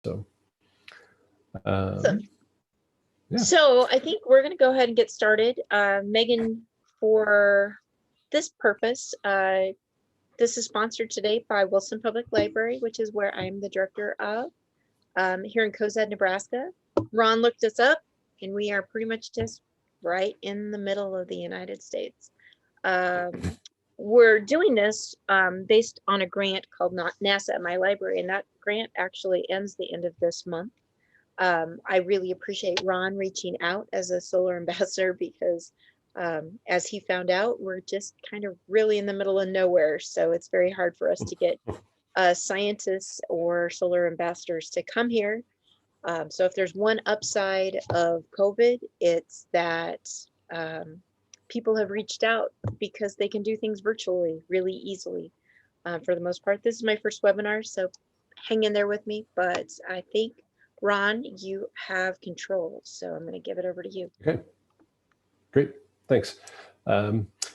So, Awesome. yeah. So I think we're going to go ahead and get started. Megan, for this purpose, this is sponsored today by Wilson Public Library, which is where I'm the director of here in Cozad, Nebraska. Ron looked us up, and we are pretty much just right in the middle of the United States. We're doing this based on a grant called NASA at MyLibrary, and that grant actually ends the end of this month. I really appreciate Ron reaching out as a solar ambassador because as he found out, we're just kind of really in the middle of nowhere. So it's very hard for us to get scientists or solar ambassadors to come here. So if there's one upside of COVID, it's that people have reached out because they can do things virtually really easily. For the most part, this is my first webinar, so hang in there with me. But I think, Ron, you have control, so I'm going to give it over to you. Okay, great, thanks.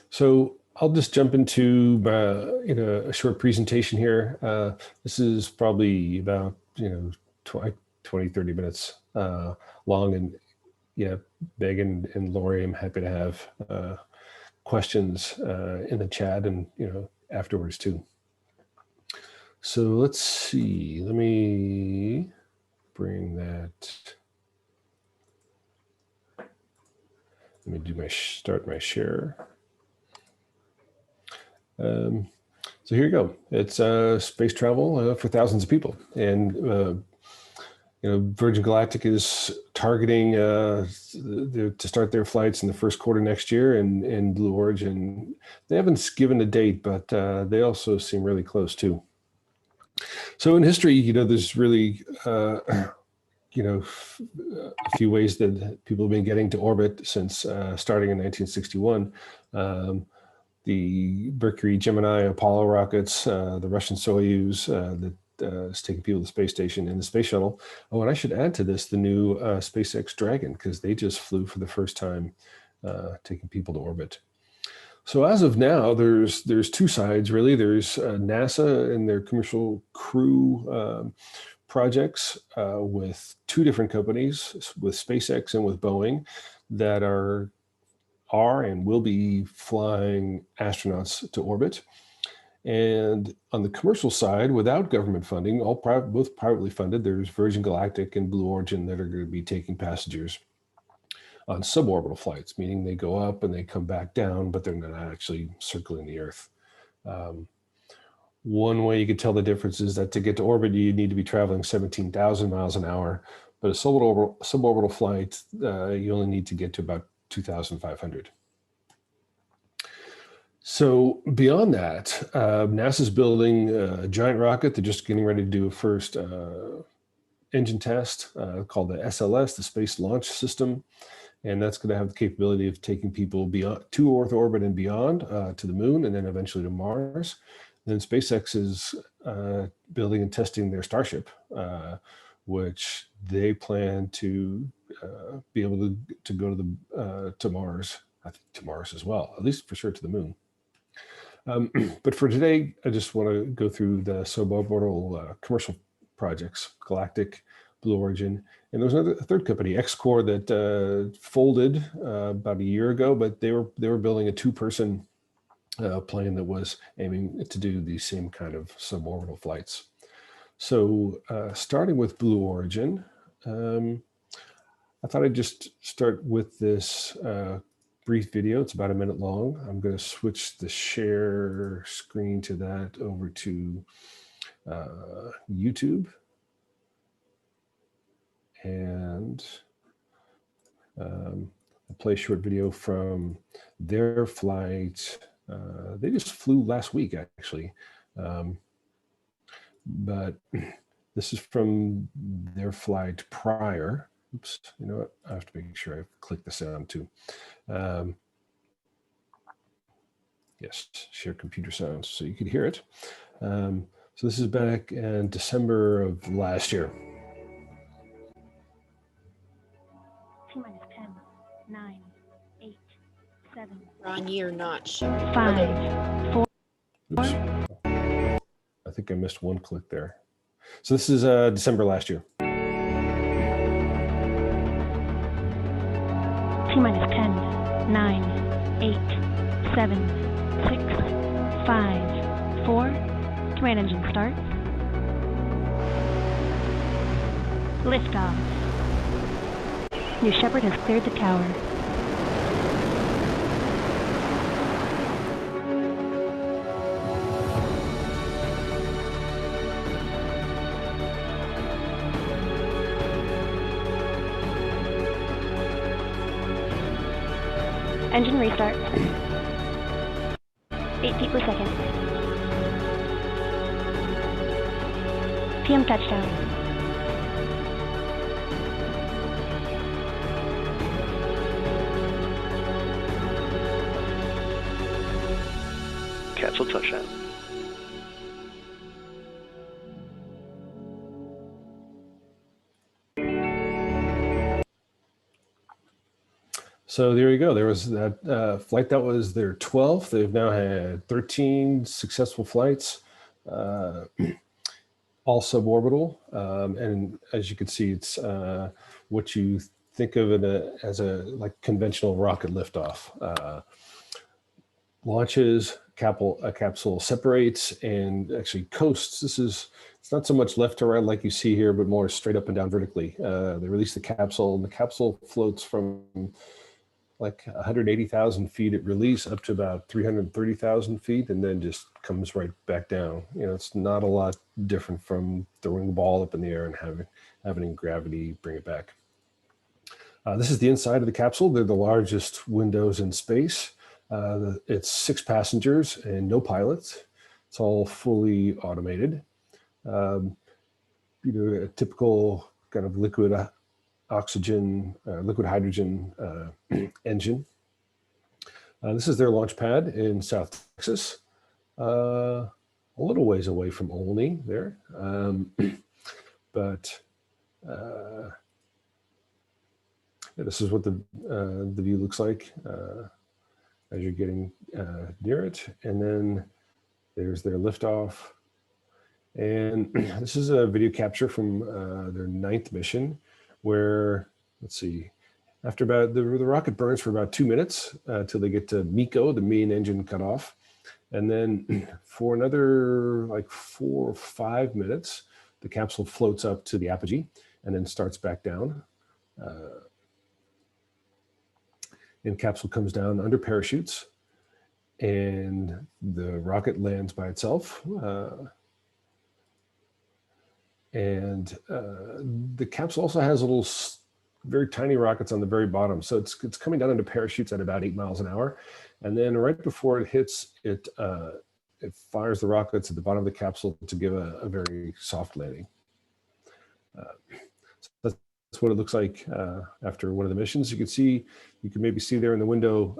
So I'll just jump into a short presentation here. This is probably about 20, 30 minutes long, and yeah, Megan and Lori, I'm happy to have questions in the chat and afterwards too. So let's see, let me bring that. Let me do start my share. So here you go. It's space travel for thousands of people, and Virgin Galactic is targeting to start their flights in the first quarter next year, and Blue Origin, they haven't given a date, but they also seem really close too. So in history, there's really a few ways that people have been getting to orbit since starting in 1961. The Mercury, Gemini, Apollo rockets, the Russian Soyuz that is taking people to the space station, and the space shuttle. Oh, and I should add to this the new SpaceX Dragon, because they just flew for the first time, taking people to orbit. So as of now, there's two sides really. There's NASA and their commercial crew projects with two different companies, with SpaceX and with Boeing, that are and will be flying astronauts to orbit. And on the commercial side, without government funding, both privately funded, there's Virgin Galactic and Blue Origin that are going to be taking passengers on suborbital flights, meaning they go up and they come back down, but they're not actually circling the Earth. One way you could tell the difference is that to get to orbit, you need to be traveling 17,000 miles an hour, but a suborbital flight, you only need to get to about 2,500. So beyond that, NASA's building a giant rocket. They're just getting ready to do a first engine test called the SLS, the Space Launch System. And that's going to have the capability of taking people beyond to Earth orbit and beyond to the moon, and then eventually to Mars. Then SpaceX is building and testing their Starship, which they plan to be able to go to Mars, I think to Mars as well, at least for sure to the moon. But for today, I just want to go through the suborbital commercial projects, Galactic, Blue Origin, and there was a third company, X-Core, that folded about a year ago, but they were building a two-person plane that was aiming to do the same kind of suborbital flights. So starting with Blue Origin, I thought I'd just start with this brief video. It's about a minute long. I'm going to switch the share screen to that over to YouTube. And I'll play a short video from their flight. They just flew last week, actually. But this is from their flight prior. Oops, you know what? I have to make sure I click the sound too. Yes, share computer sounds so you could hear it. So this is back in December of last year. 10, 9, 8, 7. Ron, you're not showing. 5, 4. Oops. I think I missed one click there. So this is December last year. T-minus 10, 9, 8, 7, 6, 5, 4. Command engine start. Liftoff. New Shepard has cleared the tower. Engine restart. 8 feet per second. PM touchdown. Capsule touchdown. So there you go. There was that flight. That was their 12th. They've now had 13 successful flights, all suborbital. And as you can see, it's what you think of it as a like conventional rocket liftoff. Launches, a capsule separates and actually coasts. It's not so much left to right like you see here, but more straight up and down vertically. They release the capsule, and the capsule floats from like 180,000 feet at release up to about 330,000 feet, and then just comes right back down. You know, it's not a lot different from throwing a ball up in the air and having gravity bring it back. This is the inside of the capsule. They're the largest windows in space. It's 6 passengers and no pilots. It's all fully automated. You know, a typical kind of liquid hydrogen engine. This is their launch pad in South Texas, a little ways away from Olney there. But yeah, this is what the view looks like as you're getting near it. And then there's their liftoff. And this is a video capture from their 9th mission, where, let's see, after about, the rocket burns for about 2 minutes till they get to MECO, the main engine cut off. And then for another like 4 or 5 minutes, the capsule floats up to the apogee and then starts back down. And capsule comes down under parachutes, and the rocket lands by itself. The capsule also has little, very tiny rockets on the very bottom. So it's coming down into parachutes at about 8 miles an hour. And then right before it hits, it fires the rockets at the bottom of the capsule to give a very soft landing. So that's what it looks like after one of the missions. You can maybe see there in the window,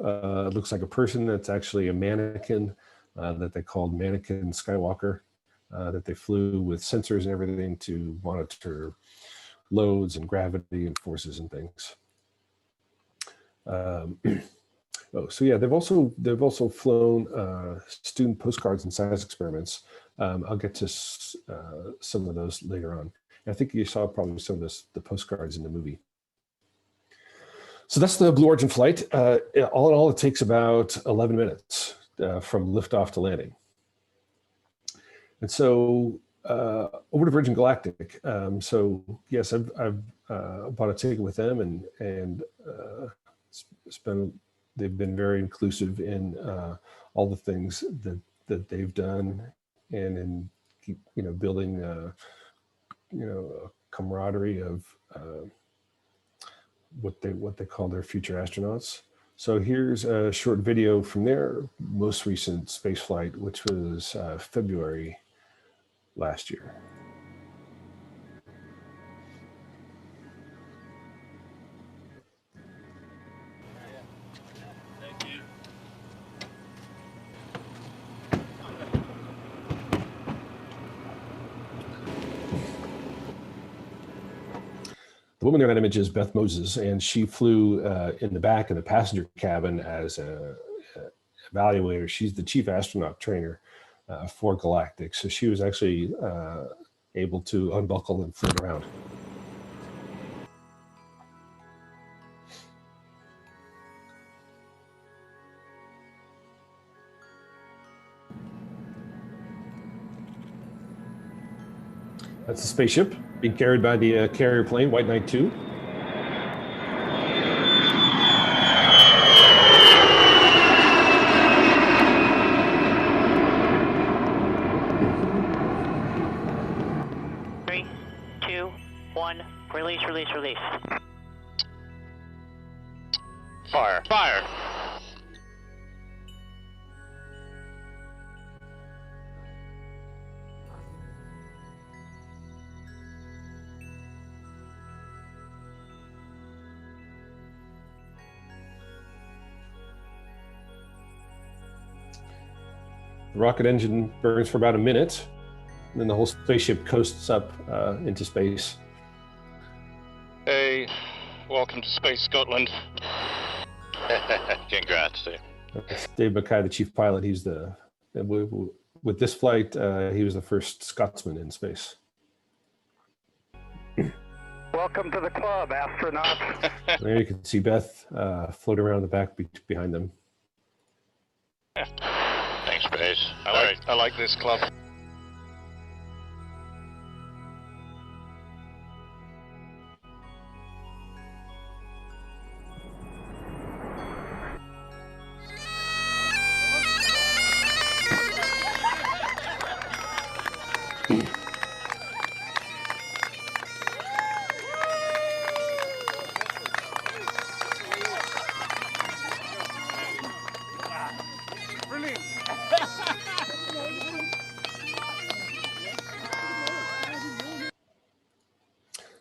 it looks like a person. That's actually a mannequin that they called Mannequin Skywalker. That they flew with sensors and everything to monitor loads and gravity and forces and things. So yeah, they've also flown student postcards and science experiments. I'll get to some of those later on. I think you saw probably some of the postcards in the movie. So that's the Blue Origin flight. All in all, it takes about 11 minutes from liftoff to landing. And so over to Virgin Galactic. So yes, I've bought a ticket with them, and they've been very inclusive in all the things that they've done, and in building a camaraderie of what they call their future astronauts. So here's a short video from their most recent space flight, which was February last year. The woman in that image is Beth Moses, and she flew in the back of the passenger cabin as a evaluator. She's the chief astronaut trainer for Galactic. So she was actually able to unbuckle and float around. That's the spaceship being carried by the carrier plane, White Knight 2. Three, two, one, release, release, release. Fire. Fire. The rocket engine burns for about a minute, and then the whole spaceship coasts up into space. Hey, welcome to Space Scotland. Congrats, Dave. That's Dave Mackay, the chief pilot. He's with this flight, he was the first Scotsman in space. Welcome to the club, astronauts. There you can see Beth float around the back behind them. Thanks, Space. I like this club.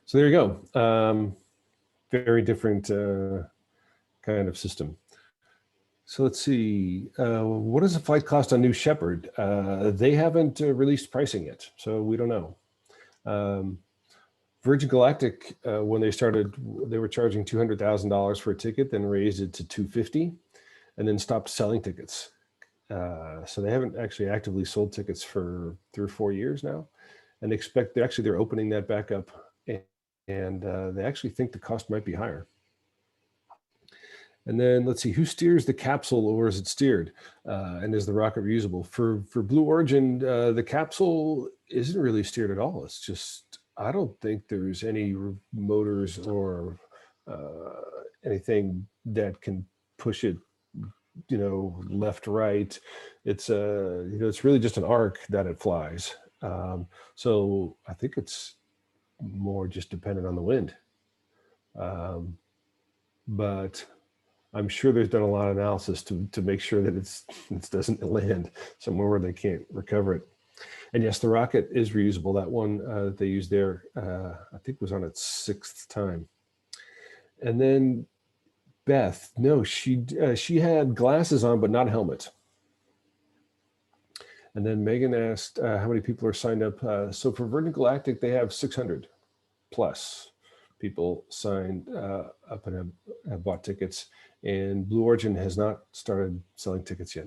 So there you go. Very different kind of system. So let's see. What does a flight cost on New Shepard? They haven't released pricing yet, so we don't know. Virgin Galactic, when they started, they were charging $200,000 for a ticket, then raised it to $250,000, and then stopped selling tickets. So they haven't actually actively sold tickets for 3 or 4 years now, and they're opening that back up. And they actually think the cost might be higher. And then let's see, who steers the capsule, or is it steered? And is the rocket reusable? For Blue Origin, the capsule isn't really steered at all. It's just, I don't think there's any motors or anything that can push it, left, right. It's it's really just an arc that it flies. So I think it's more just dependent on the wind. But I'm sure there's done a lot of analysis to make sure that it doesn't land somewhere where they can't recover it. And yes, the rocket is reusable. That one that they used there, I think was on its 6th time. And then Beth, no, she had glasses on, but not a helmet. And then Megan asked how many people are signed up. So for Virgin Galactic, they have 600 plus people signed up and have bought tickets. And Blue Origin has not started selling tickets yet.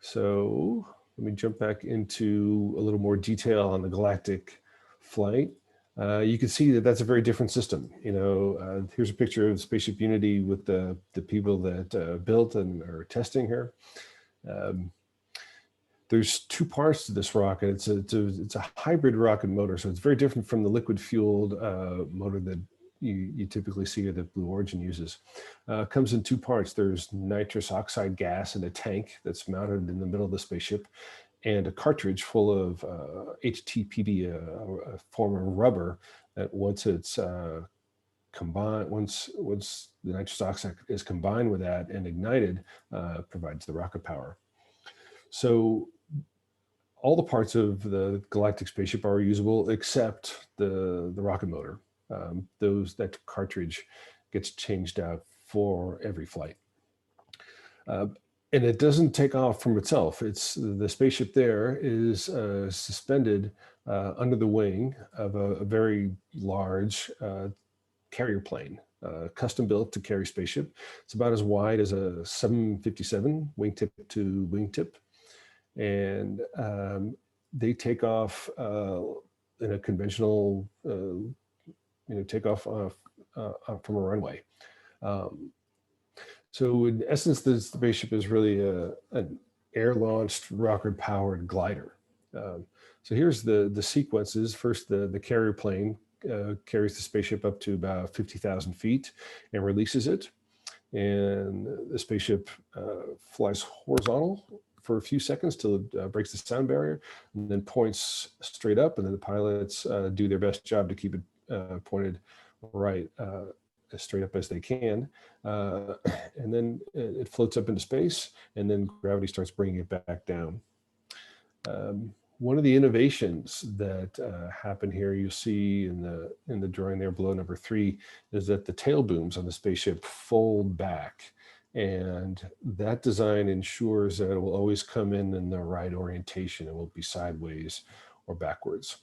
So let me jump back into a little more detail on the Galactic flight. You can see that that's a very different system. Here's a picture of Spaceship Unity with the people that built and are testing here. There's 2 parts to this rocket. It's a hybrid rocket motor, so it's very different from the liquid fueled motor that you typically see or that Blue Origin uses. It comes in 2 parts. There's nitrous oxide gas in a tank that's mounted in the middle of the spaceship, and a cartridge full of HTPB, a form of rubber that once it's combined, once the nitrous oxide is combined with that and ignited, provides the rocket power. So all the parts of the Galactic spaceship are usable except the rocket motor. That cartridge gets changed out for every flight. And it doesn't take off from itself. The spaceship there is suspended under the wing of a very large carrier plane, custom built to carry spaceship. It's about as wide as a 757 wingtip to wingtip. And they take off in a conventional, takeoff from a runway. So in essence, the spaceship is really an air-launched, rocket-powered glider. So here's the sequences. First, the carrier plane carries the spaceship up to about 50,000 feet and releases it. And the spaceship flies horizontal for a few seconds till it breaks the sound barrier, and then points straight up, and then the pilots do their best job to keep it pointed right, as straight up as they can. And then it floats up into space, and then gravity starts bringing it back down. One of the innovations that happen here, you'll see in the drawing there below number 3, is that the tail booms on the spaceship fold back. And that design ensures that it will always come in the right orientation. It won't be sideways or backwards.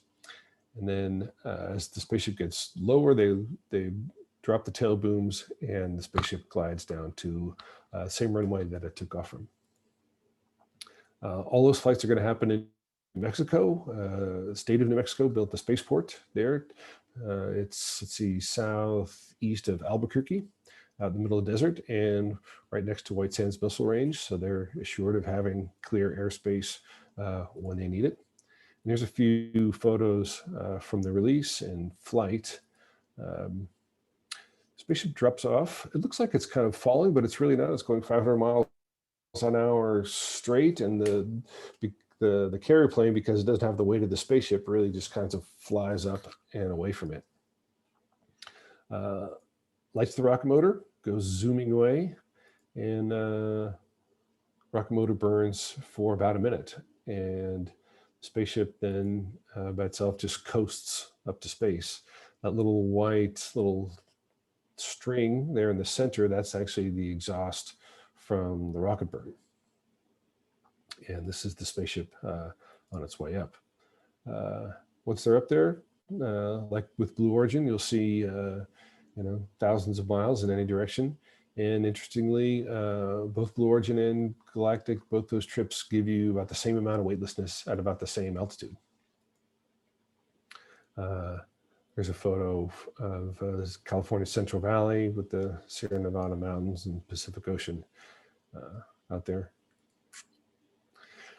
And then as the spaceship gets lower, they drop the tail booms, and the spaceship glides down to the same runway that it took off from. All those flights are going to happen in Mexico. The state of New Mexico built the spaceport there. It's, let's see, southeast of Albuquerque, out in the middle of the desert, and right next to White Sands Missile Range. So they're assured of having clear airspace when they need it. And there's a few photos from the release and flight. Spaceship drops off. It looks like it's kind of falling, but it's really not. It's going 500 miles an hour straight, and the carrier plane, because it doesn't have the weight of the spaceship, really just kind of flies up and away from it. Lights the rocket motor, goes zooming away, and rocket motor burns for about a minute, and the spaceship then by itself just coasts up to space. That little white string there in the center, that's actually the exhaust from the rocket burn. And this is the spaceship on its way up. Once they're up there, like with Blue Origin, you'll see thousands of miles in any direction. And interestingly, both Blue Origin and Galactic, both those trips give you about the same amount of weightlessness at about the same altitude. There's a photo of California Central Valley with the Sierra Nevada Mountains and Pacific Ocean out there.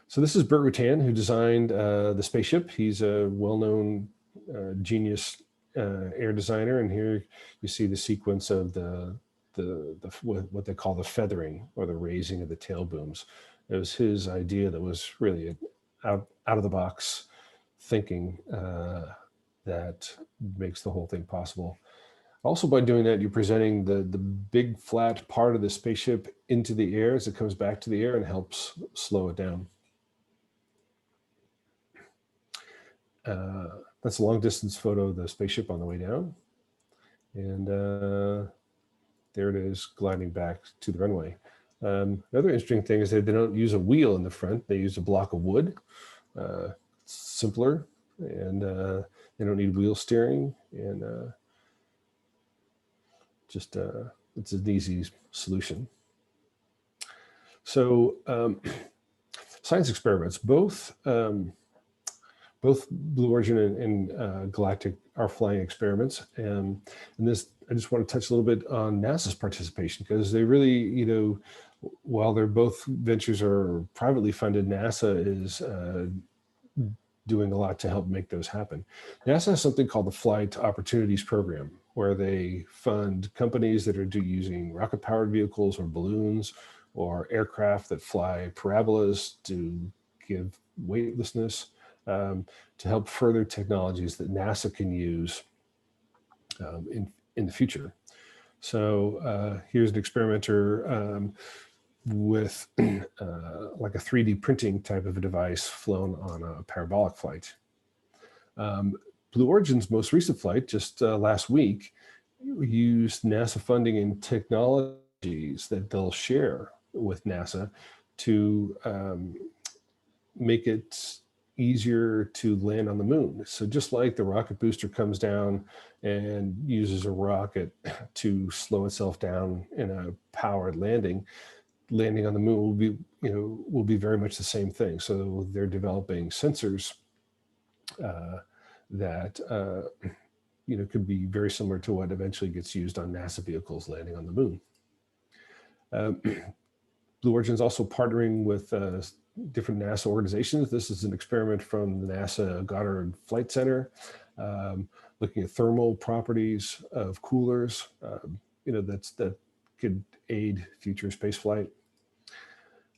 So this is Burt Rutan, who designed the spaceship. He's a well-known genius air designer, and here you see the sequence of what they call the feathering, or the raising of the tail booms. It was his idea that was really out of the box thinking that makes the whole thing possible. Also, by doing that, you're presenting the big flat part of the spaceship into the air as it comes back to the air and helps slow it down. That's a long distance photo of the spaceship on the way down. And there it is gliding back to the runway. Another interesting thing is that they don't use a wheel in the front. They use a block of wood. It's simpler, and they don't need wheel steering. And it's an easy solution. So science experiments, both Blue Origin and Galactic are flying experiments. And this, I just want to touch a little bit on NASA's participation, because they really, while they're both ventures are privately funded, NASA is doing a lot to help make those happen. NASA has something called the Flight Opportunities Program, where they fund companies that are using rocket-powered vehicles or balloons or aircraft that fly parabolas to give weightlessness, to help further technologies that NASA can use in the future. So here's an experimenter with like a 3D printing type of a device flown on a parabolic flight. Blue Origin's most recent flight, just last week, used NASA funding and technologies that they'll share with NASA to make it easier to land on the moon. So just like the rocket booster comes down and uses a rocket to slow itself down in a powered landing on the moon will be very much the same thing. So they're developing sensors that could be very similar to what eventually gets used on NASA vehicles landing on the moon. Blue Origin is also partnering with different NASA organizations. This is an experiment from the NASA Goddard Flight Center, looking at thermal properties of coolers, that could aid future spaceflight.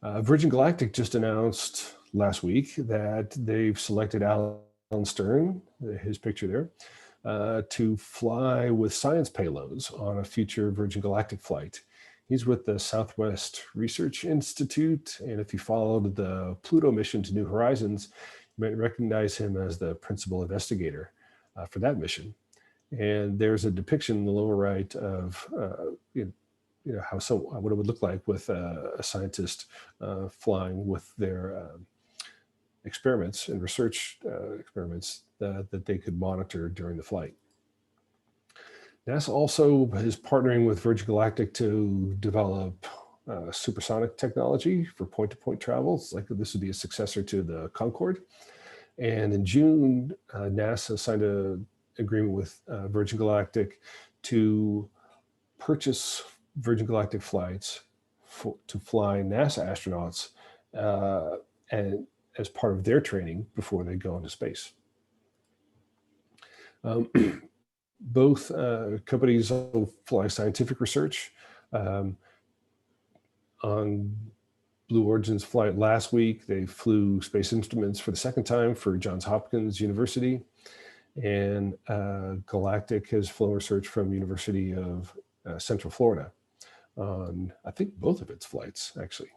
Virgin Galactic just announced last week that they've selected Alan Stern, his picture there, to fly with science payloads on a future Virgin Galactic flight. He's with the Southwest Research Institute, and if you followed the Pluto mission to New Horizons, you might recognize him as the principal investigator for that mission. And there's a depiction in the lower right of what it would look like with a scientist flying with their experiments and research experiments that they could monitor during the flight. NASA also is partnering with Virgin Galactic to develop supersonic technology for point-to-point travel. It's like this would be a successor to the Concorde. And in June, NASA signed an agreement with Virgin Galactic to purchase Virgin Galactic flights to fly NASA astronauts and as part of their training before they go into space. Both companies will fly scientific research. On Blue Origin's flight last week, they flew space instruments for the second time for Johns Hopkins University. And Galactic has flown research from University of Central Florida on, I think, both of its flights, actually.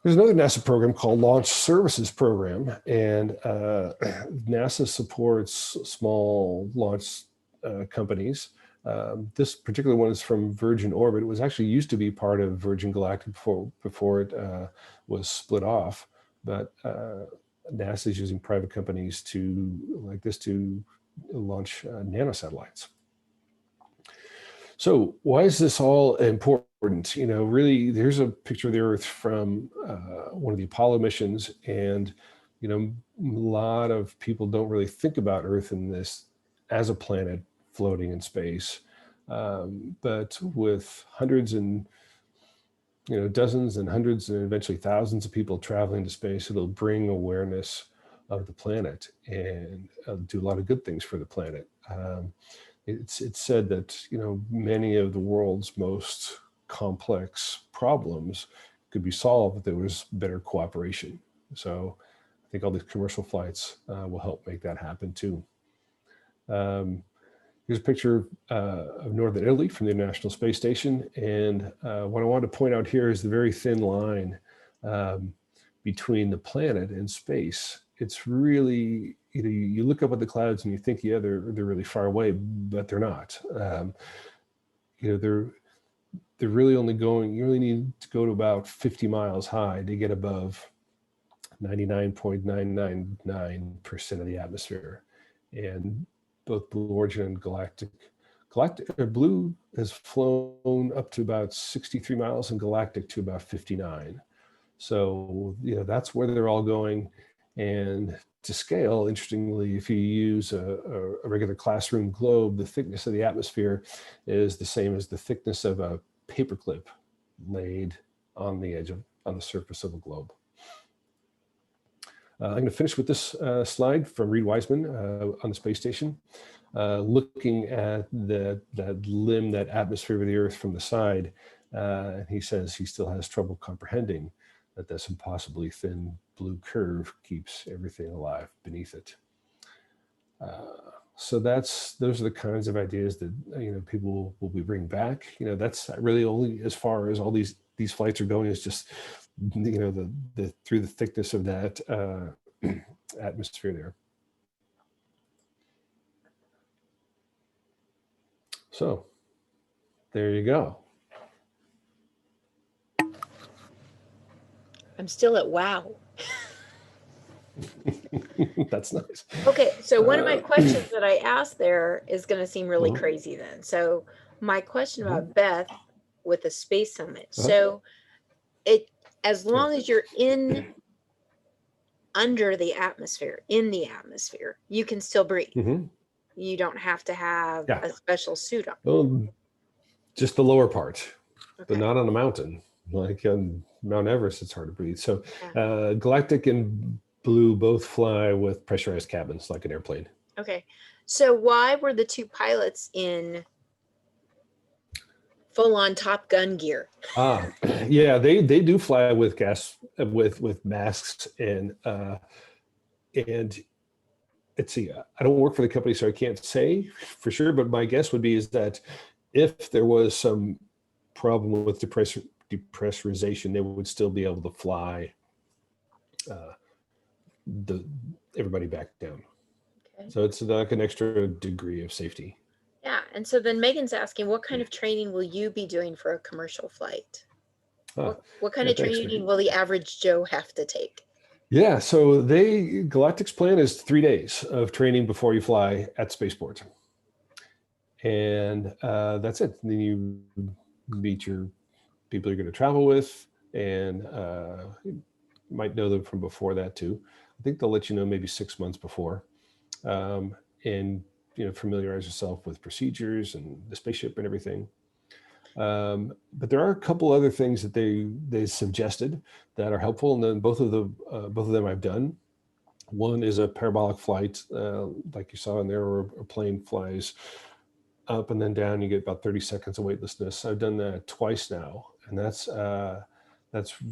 There's another NASA program called Launch Services Program, and NASA supports small launch companies. This particular one is from Virgin Orbit. It was actually used to be part of Virgin Galactic before it was split off, but NASA is using private companies like this to launch nanosatellites. So why is this all important? Really, there's a picture of the Earth from one of the Apollo missions, and a lot of people don't really think about Earth in this as a planet floating in space. But with hundreds and dozens and hundreds and eventually thousands of people traveling to space, it'll bring awareness of the planet and do a lot of good things for the planet. It's said that many of the world's most complex problems could be solved if there was better cooperation. So I think all these commercial flights will help make that happen too. Here's a picture of northern Italy from the International Space Station. And what I want to point out here is the very thin line between the planet and space. It's really, you look up at the clouds and you think, yeah, they're really far away, but they're not. They're really only going, you really need to go to about 50 miles high to get above 99.999% of the atmosphere. And both Blue Origin and Blue has flown up to about 63 miles and Galactic to about 59. So, that's where they're all going. And to scale, interestingly, if you use a regular classroom globe, the thickness of the atmosphere is the same as the thickness of a paperclip laid on the surface of a globe. I'm going to finish with this slide from Reed Wiseman on the space station, looking at that limb, that atmosphere of the Earth from the side. He says he still has trouble comprehending that this impossibly thin blue curve keeps everything alive beneath it. So those are the kinds of ideas that people will be bringing back. That's really only as far as all these flights are going, is just the through the thickness of that atmosphere there. So there you go. I'm still at wow. That's nice. Okay, so one of my questions that I asked there is going to seem really crazy then. So my question about Beth with the space summit. So as long as you're in under the atmosphere, in the atmosphere, you can still breathe. Hmm. You don't have to have Yeah. a special suit on. Well, just the lower part, but Okay. not on a mountain. Like on Mount Everest, it's hard to breathe. So Yeah. Galactic and Blue both fly with pressurized cabins like an airplane. Okay. So why were the two pilots in full-on Top Gun gear? Yeah, they do fly with gas with masks and let's see. I don't work for the company, so I can't say for sure. But my guess would be is that if there was some problem with depressurization, they would still be able to fly the everybody back down. Okay. So it's like an extra degree of safety. Yeah. And so then Megan's asking, what kind of training will you be doing for a commercial flight? What kind yeah, of thanks, training Megan. will the average Joe have to take? Yeah, so Galactic's plan is 3 days of training before you fly at spaceport. And that's it. And then you meet your people you're going to travel with, and you might know them from before that too. I think they'll let you know maybe 6 months before, and familiarize yourself with procedures and the spaceship and everything. But there are a couple other things that they suggested that are helpful, and then both of them I've done. One is a parabolic flight, like you saw in there, where a plane flies up and then down. You get about 30 seconds of weightlessness. I've done that twice now, and that's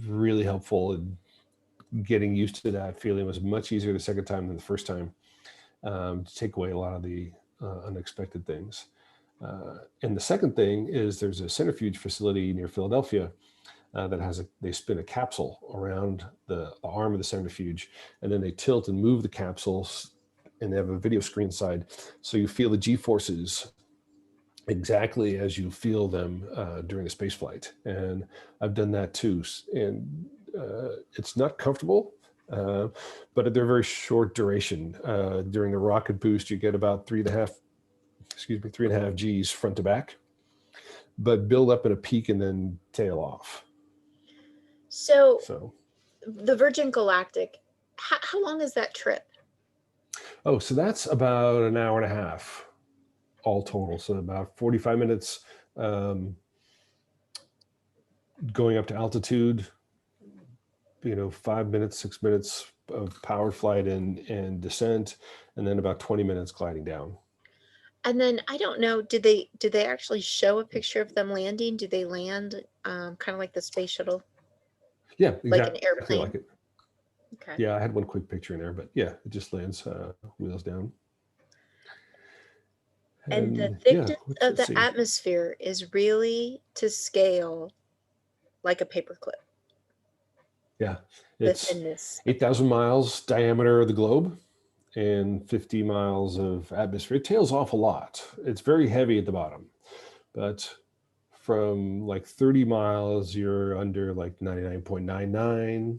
really helpful. And getting used to that feeling was much easier the second time than the first time, to take away a lot of the unexpected things. And the second thing is there's a centrifuge facility near Philadelphia that they spin a capsule around the arm of the centrifuge, and then they tilt and move the capsules, and they have a video screen side, so you feel the G-forces exactly as you feel them during a space flight. And I've done that too, and it's not comfortable, but they're very short duration. During the rocket boost, you get about 3.5 Gs front to back, but build up at a peak and then tail off. So the Virgin Galactic, how long is that trip? So that's about an hour and a half all total. So about 45 minutes going up to altitude, 5 minutes, 6 minutes of powered flight and descent, and then about 20 minutes gliding down. And then I don't know, did they actually show a picture of them landing? Do they land kind of like the space shuttle? Yeah, exactly like an airplane. like it. Okay. Yeah, I had one quick picture in there, but yeah, it just lands wheels down. And the thickness of the atmosphere is really to scale like a paperclip. Yeah, The it's thinness. 8,000 miles diameter of the globe and 50 miles of atmosphere. It tails off a lot. It's very heavy at the bottom, but from like 30 miles, you're under like 99.99.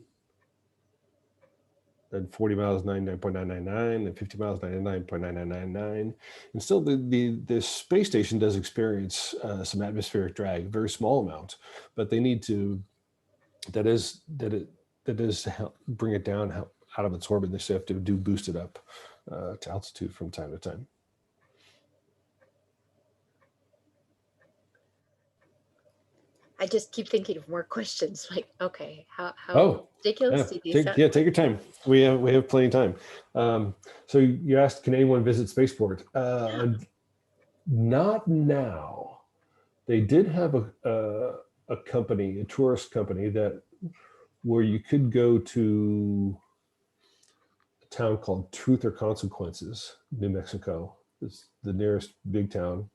Then 40 miles, 99.999, and 50 miles, 99.9999. And still, the space station does experience some atmospheric drag, very small amount, but they need to. That is to help bring it down out of its orbit. They still have to boost it up to altitude from time to time. I just keep thinking of more questions. Like, okay, how ridiculous? Take your time. We have plenty of time. So you asked, can anyone visit spaceport? Not now. They did have a company, a tourist company, where you could go to a town called Truth or Consequences, New Mexico. It's the nearest town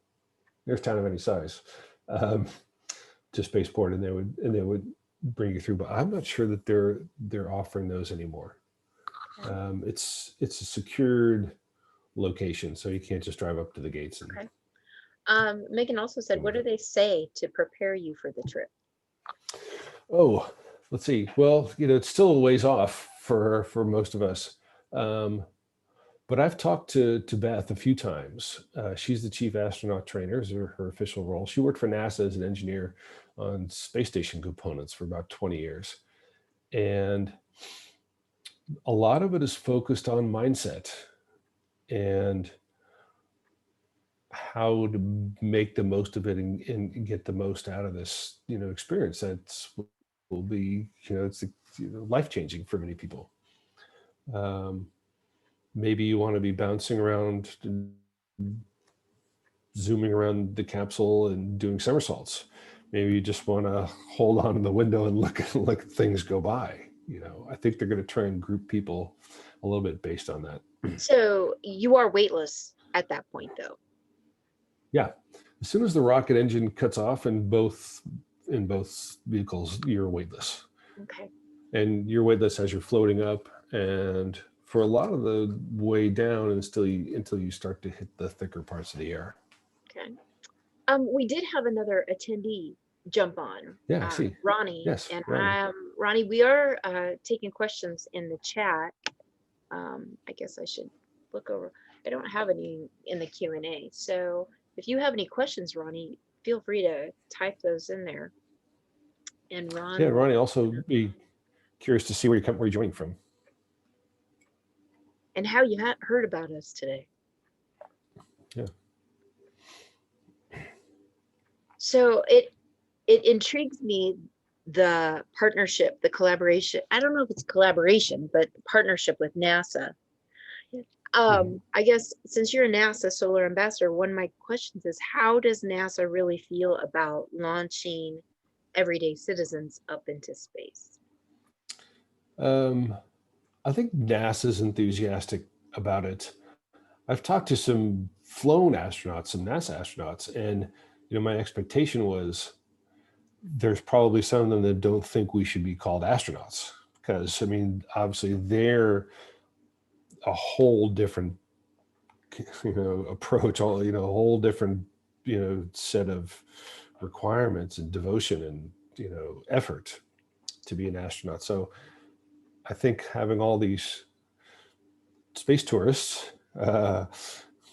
of any size. To spaceport, and they would bring you through, but I'm not sure that they're offering those anymore. It's a secured location, so you can't just drive up to the gates. Okay. Megan also said, what do they say to prepare you for the trip? Oh, let's see. Well, it's still a ways off for most of us. But I've talked to Beth a few times. She's the chief astronaut trainer, is her official role. She worked for NASA as an engineer on space station components for about 20 years. And a lot of it is focused on mindset and how to make the most of it and get the most out of this, experience. Will be, it's life-changing for many people. Maybe you want to be bouncing around, zooming around the capsule and doing somersaults. Maybe you just want to hold on in the window and look at things go by. I think they're going to try and group people a little bit based on that. So you are weightless at that point, though. Yeah, as soon as the rocket engine cuts off in both vehicles, you're weightless. Okay. And you're weightless as you're floating up, and for a lot of the way down, until you start to hit the thicker parts of the air. Okay. We did have another attendee jump on. Yeah, I see. Ronnie. Yes, and Ronnie. Ronnie, we are taking questions in the chat. I guess I should look over. I don't have any in the Q&A. So if you have any questions, Ronnie, feel free to type those in there. And Ron. Yeah, Ronnie, also be curious to see where you're joining from. And how you heard about us today. Yeah. So it intrigues me, the partnership, the collaboration. I don't know if it's collaboration, but partnership with NASA. I guess since you're a NASA Solar Ambassador, one of my questions is, how does NASA really feel about launching everyday citizens up into space? I think NASA's enthusiastic about it. I've talked to some flown astronauts, some NASA astronauts, and my expectation was there's probably some of them that don't think we should be called astronauts, because obviously they're a whole different approach, a whole different set of requirements and devotion and effort to be an astronaut. So I think having all these space tourists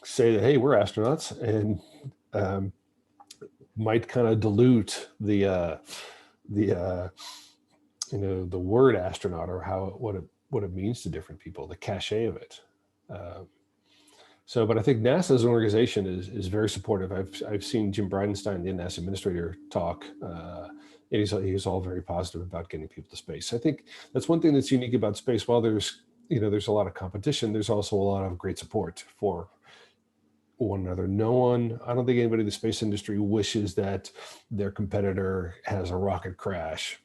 say that, hey, we're astronauts, and might kind of dilute the word astronaut, or what it means to different people, the cachet of it. But I think NASA as an organization is very supportive. I've seen Jim Bridenstine, the NASA administrator, talk, and he's all very positive about getting people to space. I think that's one thing that's unique about space. While there's a lot of competition, there's also a lot of great support for one another. I don't think anybody in the space industry wishes that their competitor has a rocket crash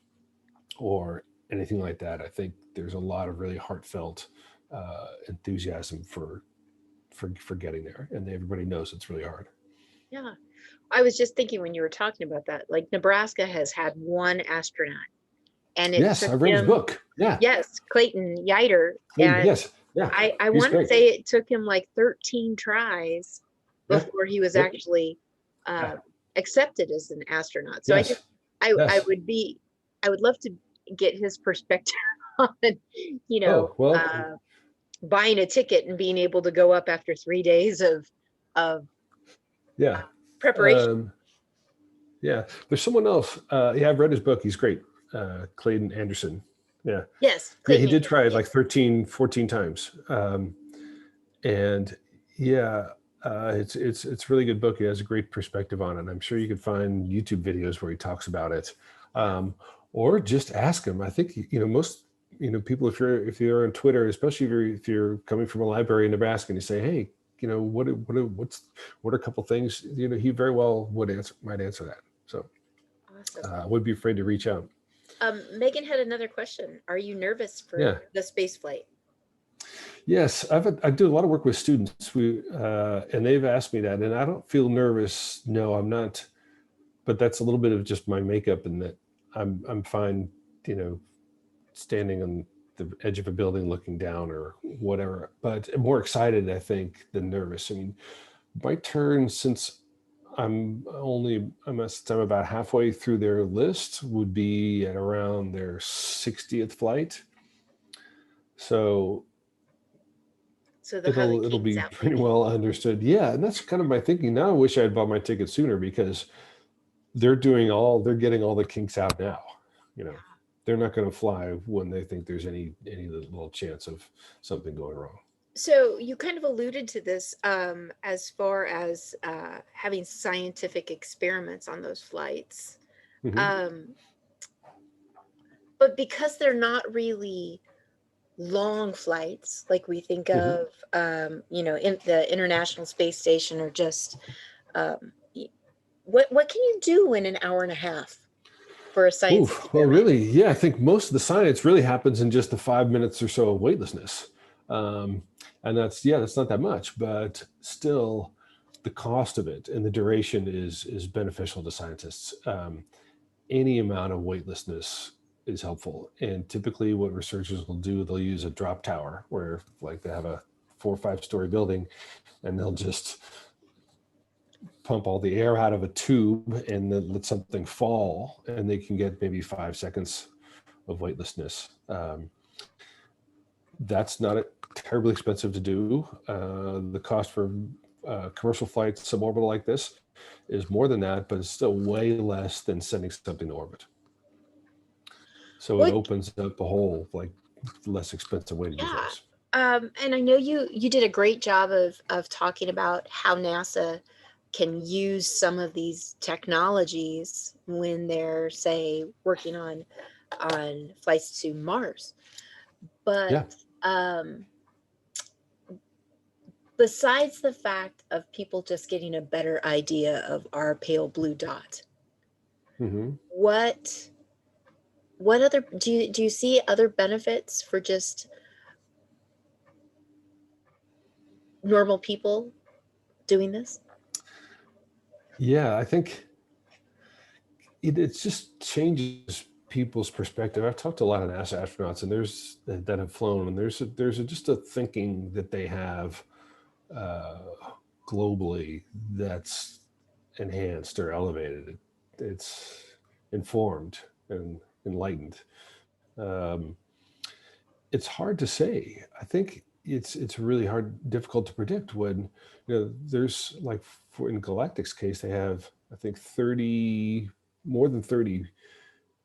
or anything like that. I think there's a lot of really heartfelt enthusiasm for getting there, and everybody knows it's really hard. Yeah, I was just thinking when you were talking about that, like Nebraska has had one astronaut, and yes, I've read his book. Yeah. Yes, Clayton Yiter. And yes. Yeah. I want to say it took him like 13 tries before he was actually accepted as an astronaut. So yes. I would love to get his perspective on, buying a ticket and being able to go up after 3 days of preparation. There's someone else. I've read his book. He's great. Clayton Anderson. Yeah. Yes. He did try it like 13, 14 times. It's a really good book. He has a great perspective on it. I'm sure you could find YouTube videos where he talks about it, or just ask him. I think most people, if you're on Twitter, especially if you're coming from a library in Nebraska, and you say, hey, what are a couple things, he very well might answer that. So awesome. Wouldn't be afraid to reach out. Megan had another question. Are you nervous for the space flight? Yes, I do a lot of work with students, and they've asked me that, and I don't feel nervous. No, I'm not. But that's a little bit of just my makeup, and that I'm fine, standing on the edge of a building looking down or whatever. But I'm more excited, I think, than nervous. My turn, since I'm about halfway through their list, would be at around their 60th flight. So it'll be pretty well understood. Yeah, and that's kind of my thinking now. I wish I had bought my ticket sooner, because they're getting all the kinks out now. they're not going to fly when they think there's any little chance of something going wrong. So you kind of alluded to this as far as having scientific experiments on those flights. Mm-hmm. But because they're not really long flights like we think of, in the International Space Station, or just what can you do in an hour and a half for a science Ooh, well, experiment? really, yeah, I think most of the science really happens in just the 5 minutes or so of weightlessness. And that's not that much, but still the cost of it and the duration is beneficial to scientists. Any amount of weightlessness is helpful. And typically what researchers will do, they'll use a drop tower where like they have a 4 or 5 story building and they'll just pump all the air out of a tube and then let something fall, and they can get maybe 5 seconds of weightlessness. That's not terribly expensive to do. The cost for commercial flights suborbital like this is more than that, but it's still way less than sending something to orbit. So it opens up a whole like less expensive way to do things. And I know you did a great job of talking about how NASA can use some of these technologies when they're, say, working on flights to Mars. But besides the fact of people just getting a better idea of our pale blue dot, what other do you see other benefits for just normal people doing this? Yeah, I think it just changes people's perspective. I've talked to a lot of NASA astronauts, and there's that have flown, and there's just a thinking that they have globally that's enhanced or elevated. It's informed and enlightened. It's hard to say. I think it's really difficult to predict when, there's like in Galactic's case, they have, I think, more than 30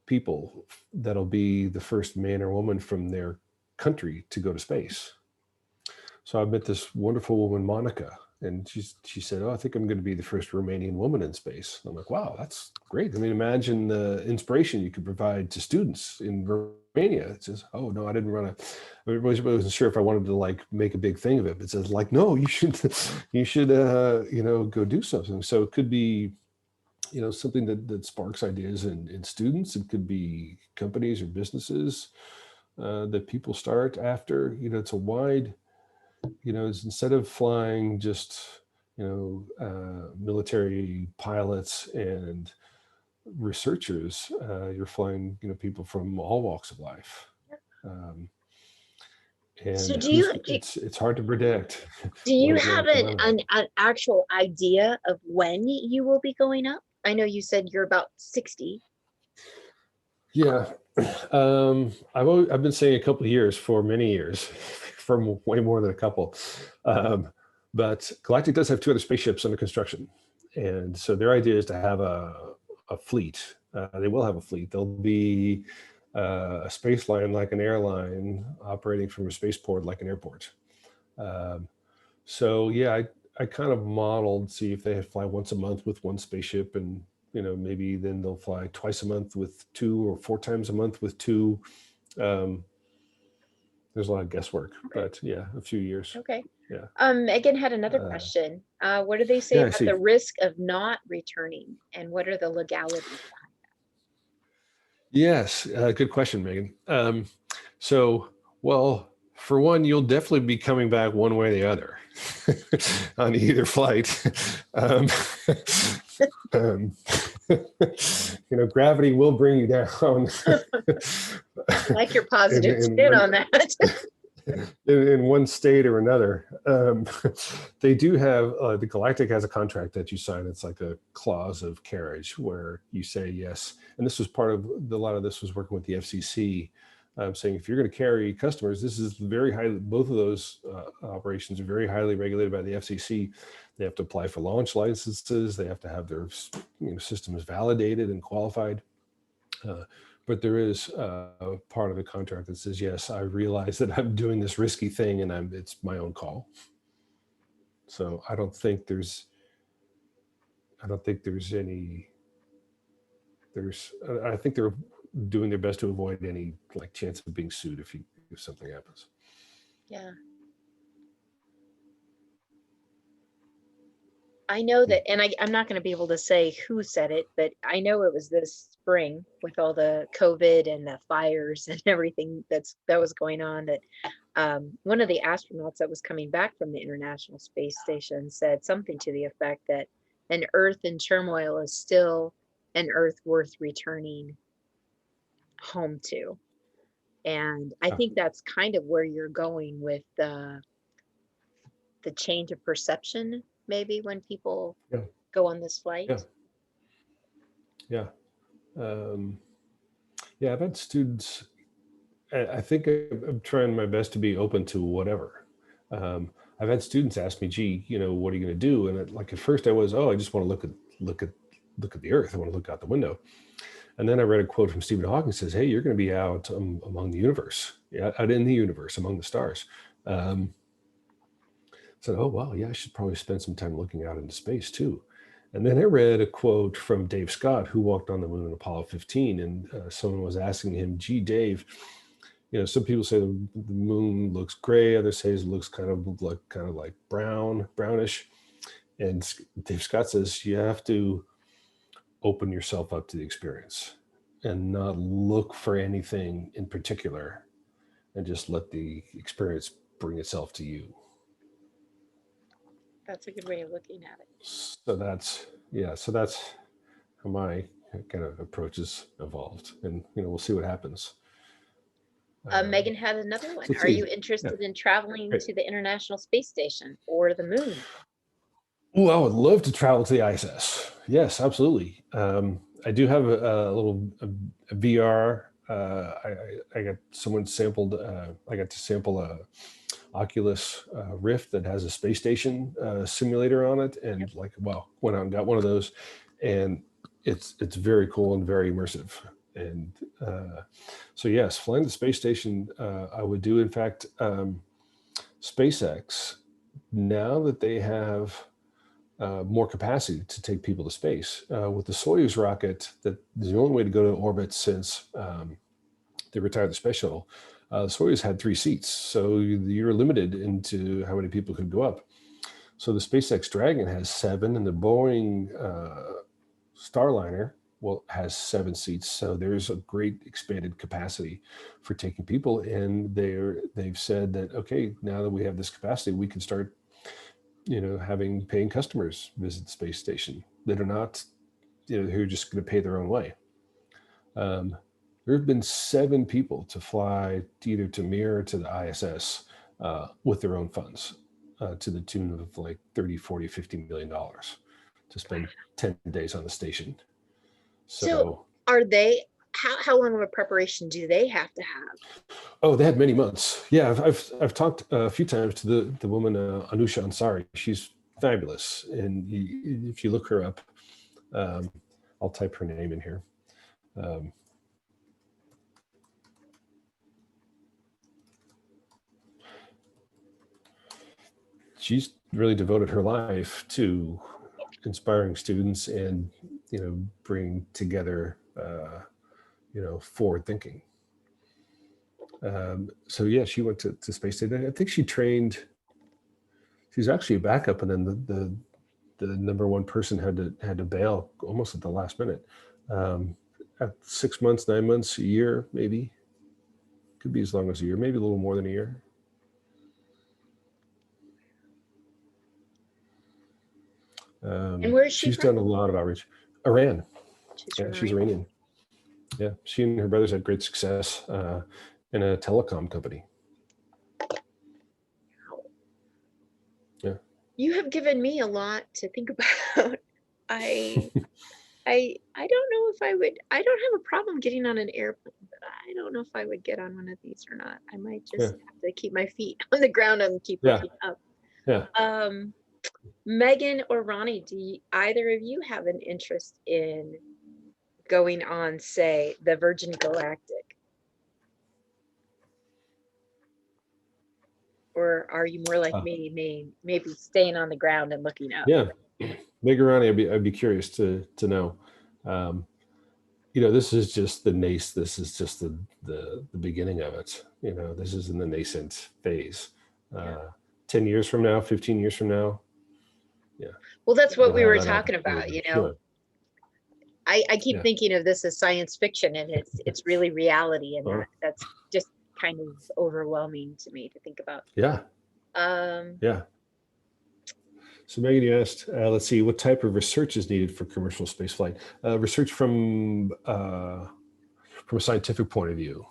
people that'll be the first man or woman from their country to go to space. So I met this wonderful woman, Monica, and she said, "Oh, I think I'm going to be the first Romanian woman in space." I'm like, "Wow, that's great." I mean, imagine the inspiration you could provide to students in Romania. It says, "Oh no, I didn't want to." I wasn't sure if I wanted to like make a big thing of it. It says like, "No, you should go do something." So it could be, something that sparks ideas in students. It could be companies or businesses that people start after. It's a wide. It's instead of flying just, military pilots and researchers, you're flying, people from all walks of life. And So it's hard to predict. Do you have an actual idea of when you will be going up? I know you said you're about 60. Yeah. I've been saying a couple of years for many years, for way more than a couple. But Galactic does have 2 other spaceships under construction. And so their idea is to have a fleet. They will have a fleet. There'll be a space line like an airline operating from a spaceport like an airport. So yeah, I kind of modeled, see if they fly once a month with 1 spaceship, and maybe then they'll fly twice a month with 2, or 4 times a month with 2. There's a lot of guesswork, but yeah, a few years. Okay. Yeah. Megan had another question. What do they say about the risk of not returning, and what are the legalities behind that? Yes, good question, Megan. Well, for one, you'll definitely be coming back one way or the other on either flight. Gravity will bring you down. I like your positive spin on that. in one state or another. They do have, the Galactic has a contract that you sign. It's like a clause of carriage where you say yes. And this was part of, a lot of this was working with the FCC, saying if you're going to carry customers, this is very highly, both of those operations are very highly regulated by the FCC. They have to apply for launch licenses. They have to have their systems validated and qualified. But but there is part of the contract that says, yes, I realize that I'm doing this risky thing, and it's my own call. So I don't think there's any. I think they're doing their best to avoid any like chance of being sued if something happens. Yeah. I know that, and I'm not going to be able to say who said it, but I know it was this spring with all the COVID and the fires and everything that was going on, that one of the astronauts that was coming back from the International Space Station said something to the effect that an Earth in turmoil is still an Earth worth returning home to. And I think that's kind of where you're going with the change of perception, maybe, when people go on this flight. Yeah. I've had students, I think I'm trying my best to be open to whatever. I've had students ask me, gee, what are you going to do? And like at first I was, I just want to look at the Earth. I want to look out the window. And then I read a quote from Stephen Hawking says, hey, you're going to be out among the universe, out in the universe, among the stars. Said, oh, wow, yeah, I should probably spend some time looking out into space too. And then I read a quote from Dave Scott, who walked on the moon in Apollo 15. And someone was asking him, gee, Dave, some people say the moon looks gray, others say it looks kind of like brownish. And Dave Scott says, you have to open yourself up to the experience and not look for anything in particular, and just let the experience bring itself to you. That's a good way of looking at it. So that's how my kind of approach has evolved, and we'll see what happens. Megan had another one. Are you interested in traveling to the International Space Station or the moon? Oh, I would love to travel to the ISS. Yes, absolutely. I do have a little VR. I got someone sampled. I got to sample a Oculus Rift that has a space station simulator on it, and went out and got one of those, and it's very cool and very immersive. And so yes, flying to the space station, I would do. In fact, SpaceX, now that they have more capacity to take people to space, with the Soyuz rocket, that is the only way to go to orbit since they retired the space shuttle. Soyuz had 3 seats, so you're limited into how many people could go up. So the SpaceX Dragon has 7, and the Boeing Starliner has 7 seats. So there's a great expanded capacity for taking people, and they've said that, okay, now that we have this capacity, we can start, having paying customers visit the space station that are not, who are just going to pay their own way. There have been 7 people to fly either to Mir or to the ISS with their own funds, to the tune of like $30, $40, $50 million to spend 10 days on the station. So are they, how long of a preparation do they have to have? Oh, they had many months. Yeah, I've talked a few times to the woman, Anusha Ansari. She's fabulous. And if you look her up, I'll type her name in here. She's really devoted her life to inspiring students and, bringing together, forward thinking. So yeah, she went to space station. I think she was actually a backup, and then the number one person had to bail almost at the last minute. At 6 months, 9 months, a year, maybe. Could be as long as a year, maybe a little more than a year. And where is she she's from? done a lot of outreach. Iran. She's Iran. Iranian. Yeah, she and her brothers had great success in a telecom company. Yeah. You have given me a lot to think about. I don't know if I would. I don't have a problem getting on an airplane, but I don't know if I would get on one of these or not. I might just have to keep my feet on the ground and keep looking up. Yeah. Megan or Ronnie, do either of you have an interest in going on, say, the Virgin Galactic? Or are you more like me, maybe staying on the ground and looking up? Yeah, Megarani, I'd be curious to know. This is just this is just the beginning of it. This is in the nascent phase. 10 years from now, 15 years from now. Yeah. Well, that's what we We'll were have that talking about, opportunity. Sure. I keep thinking of this as science fiction, and it's really reality, and that's just kind of overwhelming to me to think about. Yeah. Yeah. So Megan, you asked, let's see, what type of research is needed for commercial spaceflight? Research from a scientific point of view,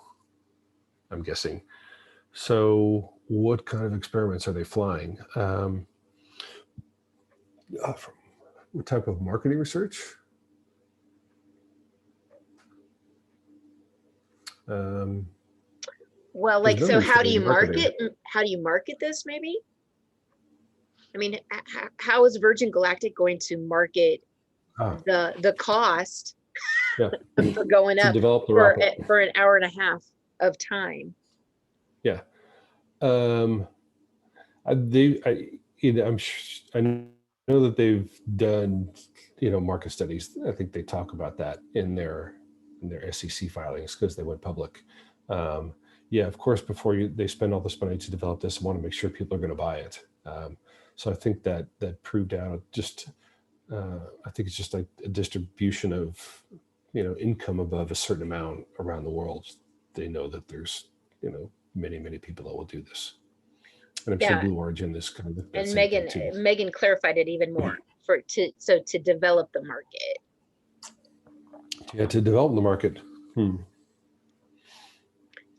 I'm guessing. So what kind of experiments are they flying? What type of marketing research? Well, like, so how do you market? How do you market this, maybe? I mean, how is Virgin Galactic going to market the cost for going up develop the rocket for an hour and a half of time? Yeah. I know that they've done, market studies. I think they talk about that in their SEC filings because they went public. Yeah, of course, before they spend all this money to develop this, I want to make sure people are going to buy it. So I think that proved out just, I think it's just like a distribution of, income above a certain amount around the world. They know that there's, many, many people that will do this. And I'm sure Blue Origin is kind of. And Megan clarified it even more to develop the market. Yeah, to develop the market.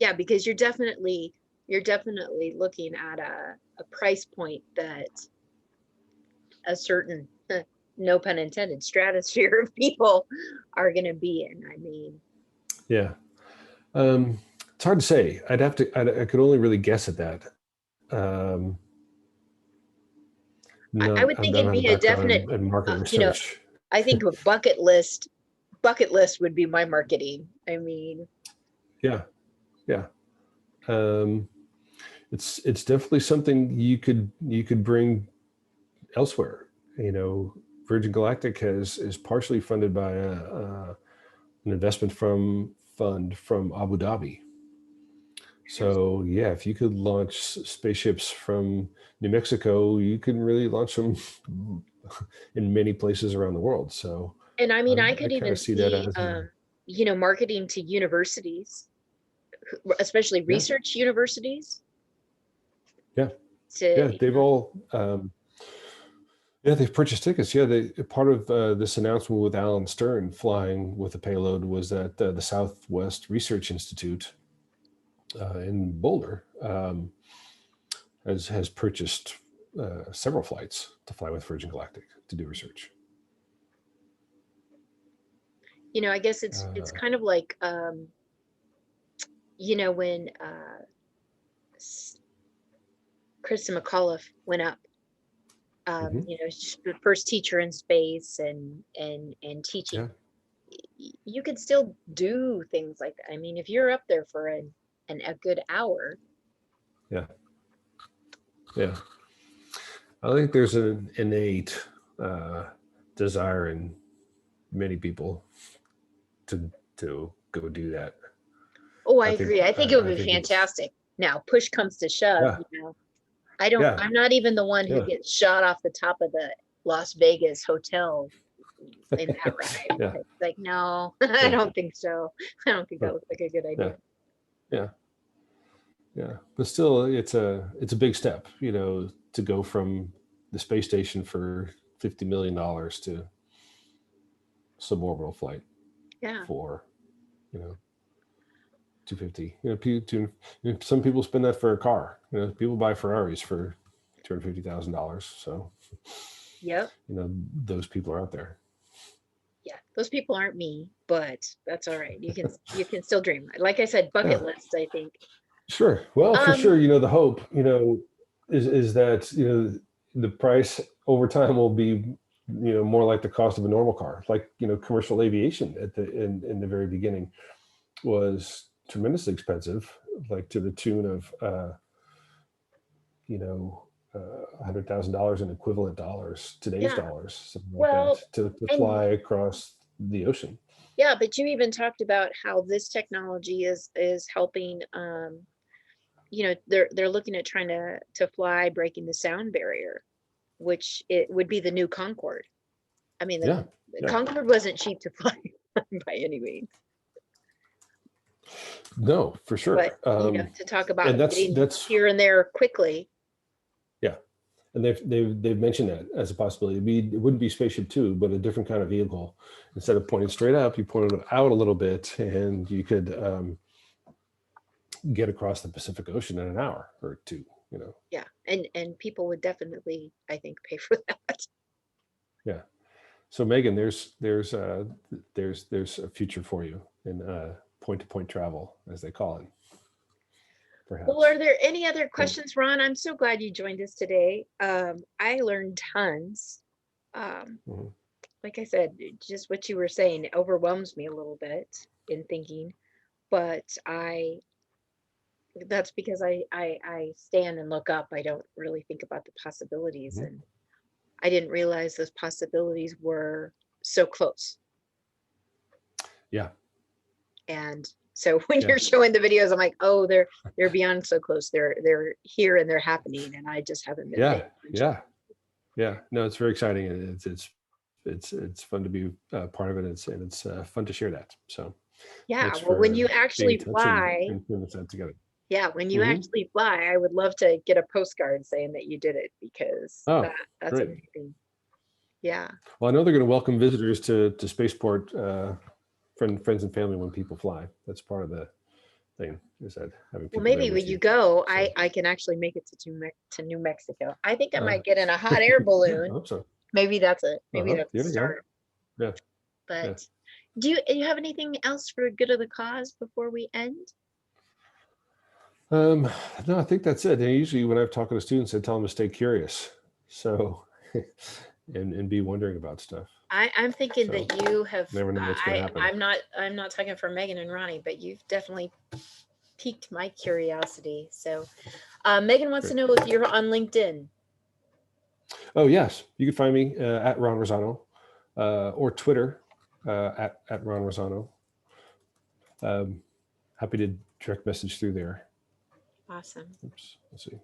Yeah, because you're definitely looking at a price point that a certain, no pun intended, stratosphere of people are going to be in. I mean, yeah, it's hard to say. I could only really guess at that. I would think it'd be a definite market research. I think a bucket list would be my marketing. I mean, yeah. It's definitely something you could bring elsewhere. Virgin Galactic is partially funded by an investment fund from Abu Dhabi. So yeah, if you could launch spaceships from New Mexico, you can really launch them in many places around the world. So, and I mean, I could even see that as marketing to universities, especially research universities. They've all they've purchased tickets. Part of this announcement with Alan Stern flying with a payload was that the Southwest Research Institute in Boulder has purchased several flights to fly with Virgin Galactic to do research. I guess it's kind of like when Kristen McAuliffe went up, she's the first teacher in space and teaching. You could still do things like that. I mean, if you're up there for a good hour. Yeah. I think there's an innate desire in many people to go do that. Oh, I agree. I think it would be fantastic. Now, push comes to shove, I'm not even the one who gets shot off the top of the Las Vegas hotel in that ride. It's like, no, I don't think so. I don't think that looks like a good idea. Yeah. But still, it's a big step, to go from the space station for $50 million to suborbital flight. For, $250. Some people spend that for a car. People buy Ferraris for $250,000. So, those people are out there. Yeah, those people aren't me, but that's all right. You can still dream. Like I said, bucket list, I think. Sure. Well, for sure, the hope, is that, the price over time will be more like the cost of a normal car. Like, commercial aviation in the very beginning was tremendously expensive, like to the tune of $100,000 in equivalent dollars, today's Yeah. dollars, something like Well, that, to and fly across the ocean. yeah, but you even talked about how this technology is helping. They're looking at trying to fly breaking the sound barrier, which it would be the new Concorde. I mean, the Yeah. Concorde wasn't cheap to fly by any means, No, for sure. but to talk about and getting that's here and there quickly. Yeah, and they've mentioned that as a possibility. It wouldn't be Spaceship Two, but a different kind of vehicle. Instead of pointing straight up, you point it out a little bit, and you could get across the Pacific Ocean in an hour or two. Yeah, and people would definitely, I think, pay for that. Yeah. So Megan, there's a future for you in point-to-point travel, as they call it. Perhaps. Well, are there any other questions, Ron? I'm so glad you joined us today. I learned tons. Like I said, just what you were saying overwhelms me a little bit in thinking, but that's because I stand and look up. I don't really think about the possibilities, and I didn't realize those possibilities were so close. Yeah. And so when you're showing the videos, I'm like, oh, they're beyond so close. They're here and they're happening, and I just haven't been paying attention. Yeah. No, it's very exciting. It's fun to be part of it, and it's fun to share that. So yeah. Well, when you actually fly, and putting this together. Yeah, when you actually fly, I would love to get a postcard saying that you did it, because that's great. amazing. Yeah. Well, I know they're going to welcome visitors to Spaceport, friends and family when people fly. That's part of the thing. Is that having people Well, maybe there when with you go, I can actually make it to New Mexico. I think I might get in a hot air balloon. I hope so. Maybe that's it. Maybe that's There the you go. start. Yeah. But do you have anything else for good of the cause before we end? No, I think that's it. And usually when I've talked to students, I tell them to stay curious. So, and be wondering about stuff. I'm thinking that you have. Never know what's going to happen. I'm not talking for Megan and Ronnie, but you've definitely piqued my curiosity. So, Megan wants to know if you're on LinkedIn. Oh yes, you can find me at Ron Rosano, or Twitter at Ron Rosano. Happy to direct message through there. Awesome. Oops, let's see.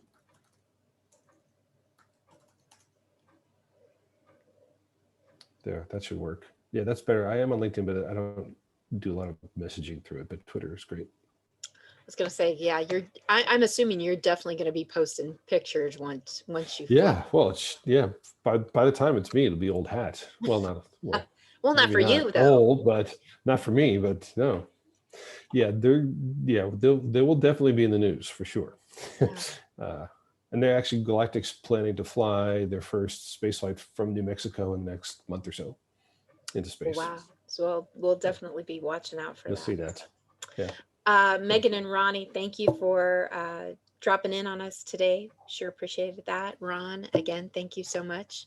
There, that should work. Yeah, that's better. I am on LinkedIn, but I don't do a lot of messaging through it, but Twitter is great. I was going to say, yeah, I'm assuming you're definitely going to be posting pictures once you Yeah, fly. well, by the time it's me, it'll be old hat. Well, not for you though. Old, but not for me, but no. Yeah, they will definitely be in the news for sure. Yeah. And they're actually Galactic's planning to fly their first space flight from New Mexico in the next month or so into space. Wow. So we'll definitely be watching out for You'll that. see that. Yeah. Megan and Ronnie, thank you for dropping in on us today. Sure appreciated that. Ron, again, thank you so much.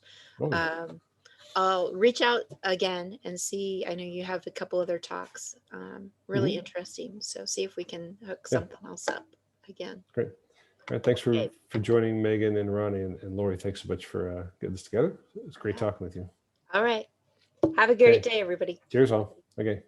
I'll reach out again and see. I know you have a couple other talks, really interesting. So see if we can hook something else up again. Great. All right, thanks for joining Megan and Ronnie and Lori. Thanks so much for getting this together. It's great talking with you. All right. Have a great day, everybody. Cheers all. Okay.